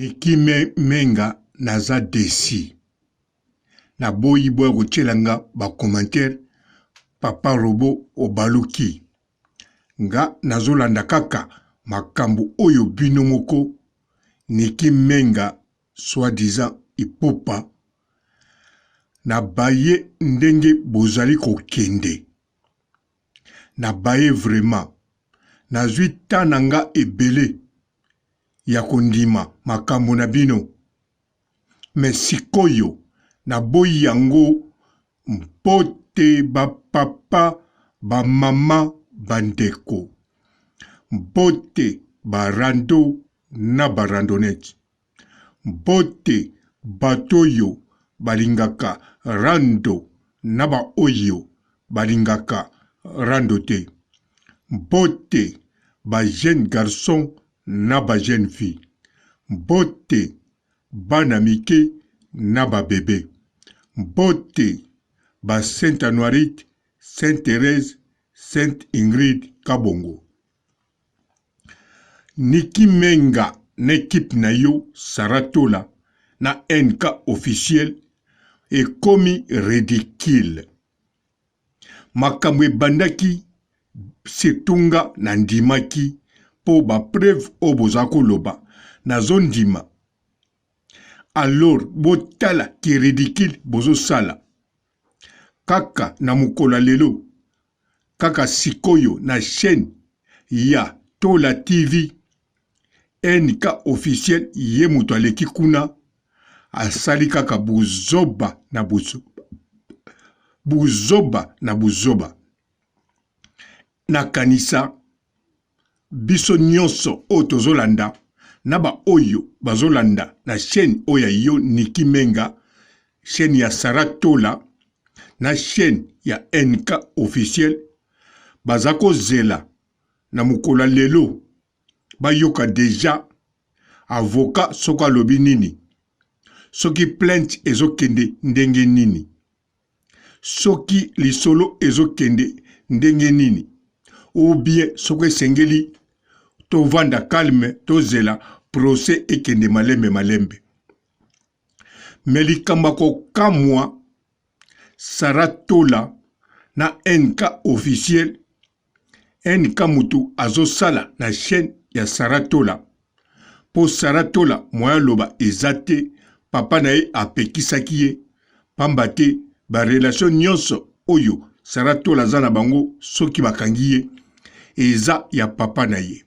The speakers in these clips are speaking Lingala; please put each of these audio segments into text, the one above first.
Nikime menga naza desi. Na boyi boy kochelanga ba commentaire papa robo obaluki. Nga nazolanda kaka makambu oyo bino moko nikimenga soi-disant ipopa na baye ndenge bozali kokende. Na baye vraiment nazwi tananga ebele ya kondima makambo na bino. Mais sikoyo na boyi yango mpote ba papa ba mama bandeko. Mpote ba rando na ba randonnette. Mpote batoyo balingaka rando na ba oyo balingaka rando te. Mpote ba jeune garçon na ba jeune fille. Mpote bana mike na ba bébé. Mpote ba Sainte Anuarite, Sainte Thérèse, Sainte Ingrid Kabongo. Niki menga na équipe na yo Saratola na NK officiel et komi ridicule. Makamwe bandaki setunga na ndimaki po ba preuve obozako loba na zondima. Alors botala ki ridicule bozo sala. Kaka na mukola lelo. Kaka sikoyo na chaîne ya Tola TV. NK officiel ye mutu aleki kuna. Asali kaka buzoba na buzoba. Buzoba na buzoba. Na kanisa biso nyonso o tozolanda na ba oyo bazolanda na chaîne oya yo Niki Menga, chaîne ya Saratola na chaîne ya NK officiel bazako zela na mukola lelo bayoka deja avocat soka lobi nini soki plainte ezokende ndenge nini soki lisolo ezokende ndenge nini ou bien soko esengeli tovanda calme tozela procès ekende malembe malembe. Melikamba kokamwa Saratola na NK officiel. NK mutu azosala na chaîne ya Saratola. Po Saratola moya loba ezate papa na ye apekisaki ye pamba te ba relation nyonso oyo Saratola zana bango soki bakangi ye eza ya papa na ye.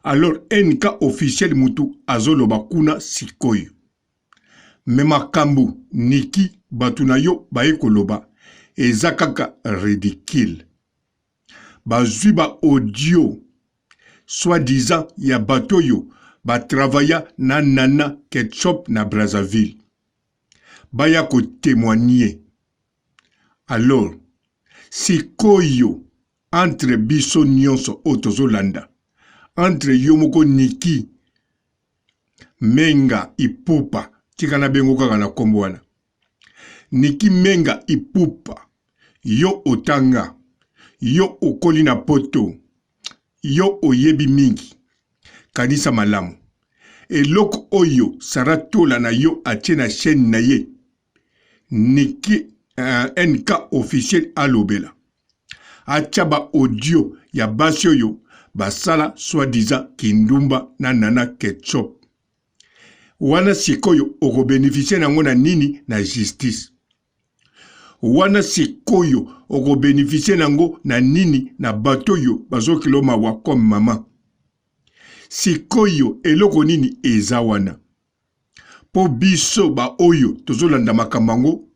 Alors NK officiel mutu azoloba kuna sikoyo. Me makambu niki batu na yo baye koloba eza kaka ridicule. Bazwi ba audio soi-disant ya batoyo ba travailla na Nana Ketchup na Brazzaville. Baya ko témoigner. Alors sikoyo entre biso nyonso otozolanda. Entre yomoko Niki Menga ipupa tikana bengo kaka na kombo wana. Niki Menga ipupa yo otanga yo okoli na poto yo oyebi mingi kanisa malamu eloko oyo Saratola na yo atie na chaîne na ye Niki NK officiel alobela achaba audio ya basi oyo basala soi-disant kindumba na Nana Ketchup. Wana sikoyo oko bénéficier nango na nini na justice. Wana sikoyo oko bénéficier nango na nini na batoyo bazokilo mawa comme mama. Sikoyo eloko nini eza wana. Po biso ba oyo tozolanda makambango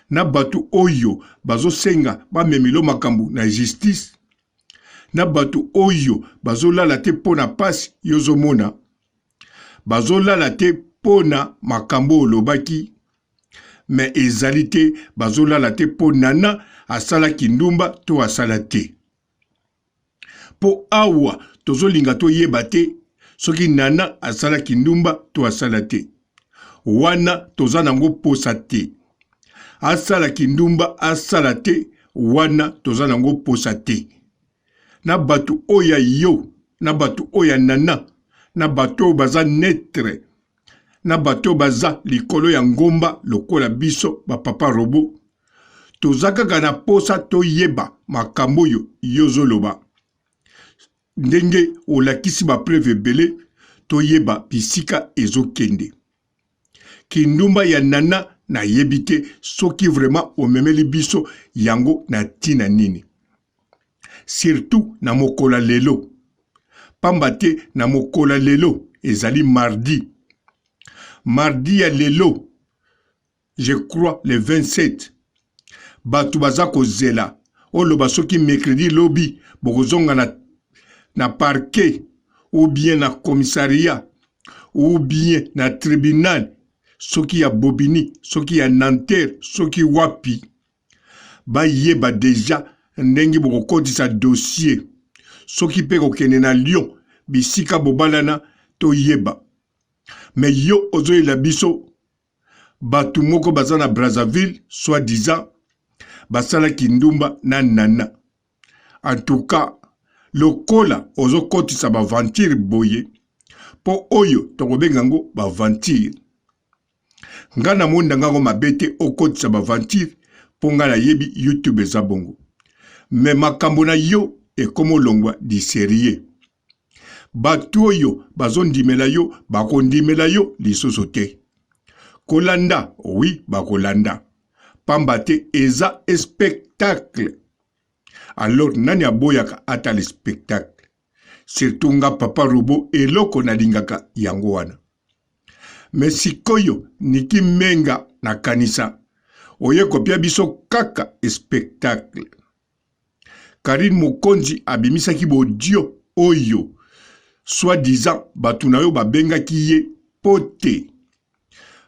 na batu oyo bazosenga ba memilo makambu na justice. Na batu oyo bazolala te pona pasi yozomona. Bazolala te pona makambo olobaki. Mais ezali te bazolala te po Nana asala kindumba to asala te. Po awa tozolinga to yeba te soki Nana asala kindumba to asala te. Wana tozanango posa te. Asala kindumba asala te wana tozanango posa te. Na batu oya yo, na batu oya Nana, na bato baza netre, na bato baza likolo ya ngomba lokola biso bapapa robo. Toza kaka na posa toyeba makambo oyo yozoloba. Ndenge olakisi bapreve ebele toyeba bisika ezokende. Kindumba ya nana na yebite soki vraiment omemeli biso yango na tina nini. Surtout na mokola lelo. Pambate na mokola lelo ezali mardi. Mardi ya lelo, je crois le 27. Batu baza kozela. Oloba soki mercredi lobi bokozonga na parquet ou bien na commissariat ou bien na tribunal. Soki ya Bobini, soki ya Nanterre, soki wapi. Ba yeba deja ndenge bokokodisa dossier. Soki pe kokende na Lyon, bisika bobalana to yeba. Mais yo ozoyela biso batu moko baza na Brazzaville, soi-disant, basala kindumba na nana. En tout cas, lokola ozokotisa ba ventire boye, po oyo tokobengango ba ventire. Nga na monde nga mabete okotisa ba ventire, po nga na yebi YouTube eza bongo. Mais makambo na yo ekomo longwa di serie. Batu oyo bazondimela yo, bakondimela yo lisusu te. Kolanda, oui, bakolanda. Pambate eza spectacle. Alors nani aboyaka ata le spectacle. Surtout nga papa robo eloko na lingaka yango wana. Mais sikoyo niki menga na kanisa. Oye kopia biso kaka spectacle. Karine Mokonzi abimisaki bodio oyo. Soi-disant batu na yo babengaki ye pote.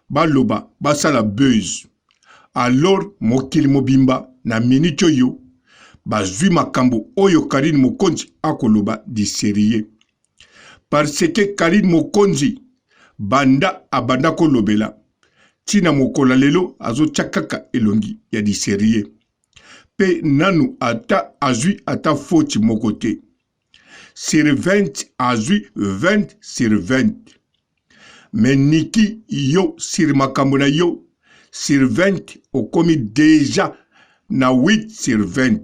Baloba basala buzz. Alors mokili mobimba na minute oyo bazwi makambo oyo Karine Mokonzi akoloba di serie. Parce que Karine Mokonzi banda abanda kolobela tina mokola lelo azo chakaka elongi ya di serie. Pe nanu ata azwi ata foti mokote. Sur 20 azwi 20 sur 20. Mais niki yo sur makambo na yo sur 20 okomi déjà na 8 sur 20.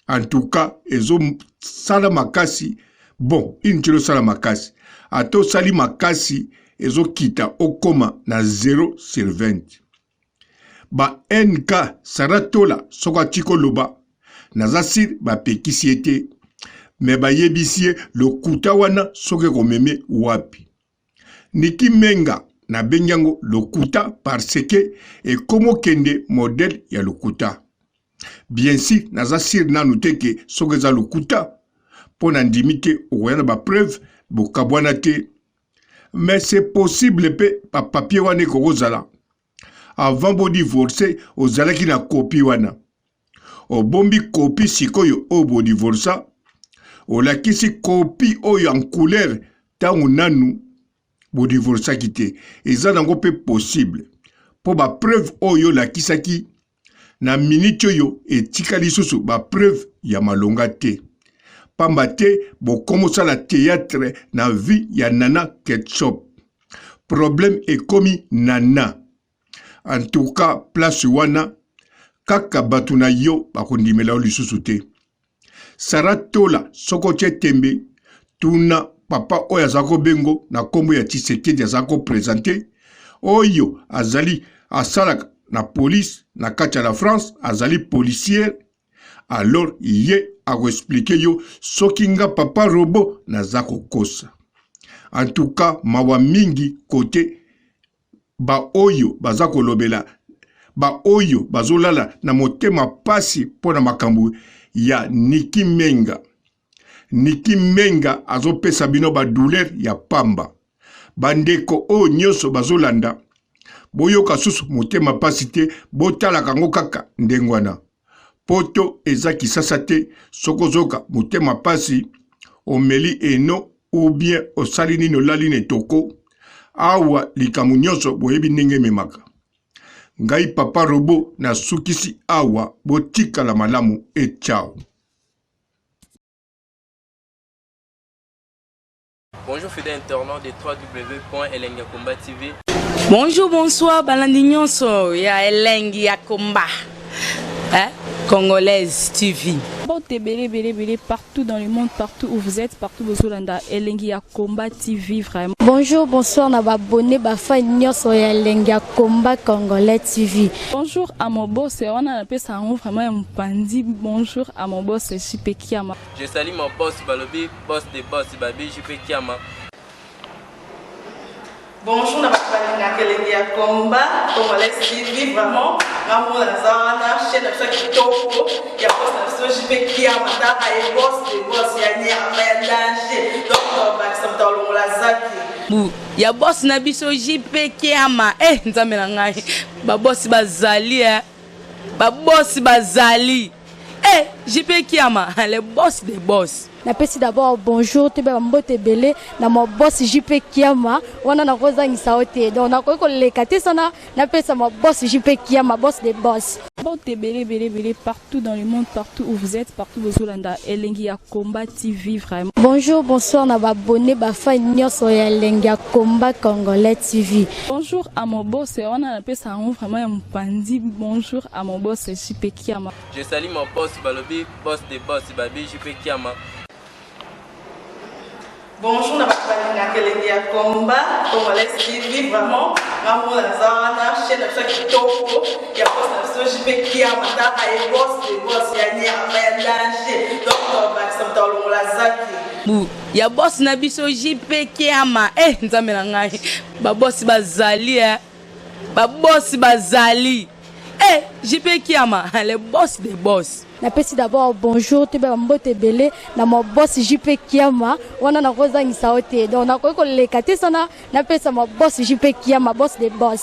En tout cas, ezo sala makasi. Bon, inchilo sala makasi. Ato sali makasi, ezo kita okoma na 0 sur 20. Ba NK saratola soka chiko loba. Nazasir ba pekisi ete. Me ba yebisie lokuta wana soke komeme wapi. Niki menga na benyango lokuta parce que e komo kende modèle ya lokuta. Bien si nazasir nanu teke soke za lokuta pona ndimite okoyana ba preuve bokabwana te. Mais c'est possible pe pa papier wane kokozala. Avant bo divorcer ozalaki na copie wana. Obombi copie sikoyo o bo divorça. Olakisi copie oyo en couleur tangu nanu bo divorça kite. Eza nango pe possible. Po ba preuve oyo lakisaki na minute oyo etikali susu ba preuve ya malonga te. Pamba te bo komosa la théâtre na vie ya Nana Ketchup. Problème ekomi Nana. En tout cas, place wana kaka batu na yo bakondimela o lisusu te. Saratola soko tembe tuna papa oyo azako bengo na kombo ya Tshisekedi azako présenter oyo azali asalaka na police na kati ya la France azali policière. Alors ye ako expliquer yo soki nga papa robo nazako kosa. En tout cas mawa mingi côté ba oyo bazako lobela ba oyo bazolala na motema pasi pona makambu ya Niki Menga. Niki Menga azopesa bino ba douleur ya pamba. Bandeko o nyoso bazolanda boyoka susu motema pasi te botala kango kaka ndengwana. Poto eza kisasa te sokozoka motema pasi omeli eno ou bien osali nino lali ne toko awa likamu nyonso boyebi ndenge memaka. Ngai papa robo na sukisi awa botika la malamu et ciao. Bonjour fidèles internautes de www.elengiakomba TV. Bonjour, bonsoir, Balandignon ya Elengi ya Komba. Congolaise TV. Bon, belé partout dans le monde, partout où vous êtes, partout où vous êtes, Elengi ya Komba TV vraiment. Bonjour, bonsoir, na abonné bafa nyonso ya Elengi ya Komba Congolais TV. Bonjour à mon boss, on a appelé ça vraiment un pandi. Bonjour à mon boss, JP Kiama. Je salue mon boss Balobi, boss des boss Babi, JP Kiama. Bonjour, na Elengi ya Komba Congolais TV vraiment. Maman la zana, chaîne de chaque kitoko, ya boss na JP Kiama, ta ay boss des boss ya ni a danger. Donc ba ça dans la zaki. Ya boss na biso JP Kiama. Nzambe na ngai. Ba boss bazali ba boss bazali. JP Kiama, le boss des boss. Napesi d'abord bonjour, te ba mbote belé na mon boss JP Kiama, wana na kozangisa ote. Donc na ko lekate sana, napesa mon boss JP Kiama, boss des boss. Bon, belé partout dans le monde, partout où vous êtes, partout où vous êtes, Elengi ya Komba TV vraiment. Bonjour, bonsoir, na abonné bafa nyonso ya Elengi ya Komba Congolais TV. Bonjour à mon boss, on a appelé ça vraiment un pandi. Bonjour à mon boss JP Kiama. Je salue mon boss Balobi, boss des boss Babi, JP Kiama. Bonjour, na Elengi ya Komba Congolais TV vraiment. Maman la zana, chaîne de chaque kitoko, ya boss na JP Kiama, ta ay boss des boss ya ni a danger. Donc ba ça dans la zaki. Ya boss na biso JP Kiama. Nzambe na ngai. Ba boss bazali ba boss bazali. JP Kiama, le boss des boss. Napesi d'abord bonjour, te ba mbote belé na mon boss JP Kiama, wana na kozangisa ote. Donc na ko lekate sana, napesa mon boss JP Kiama, boss des boss.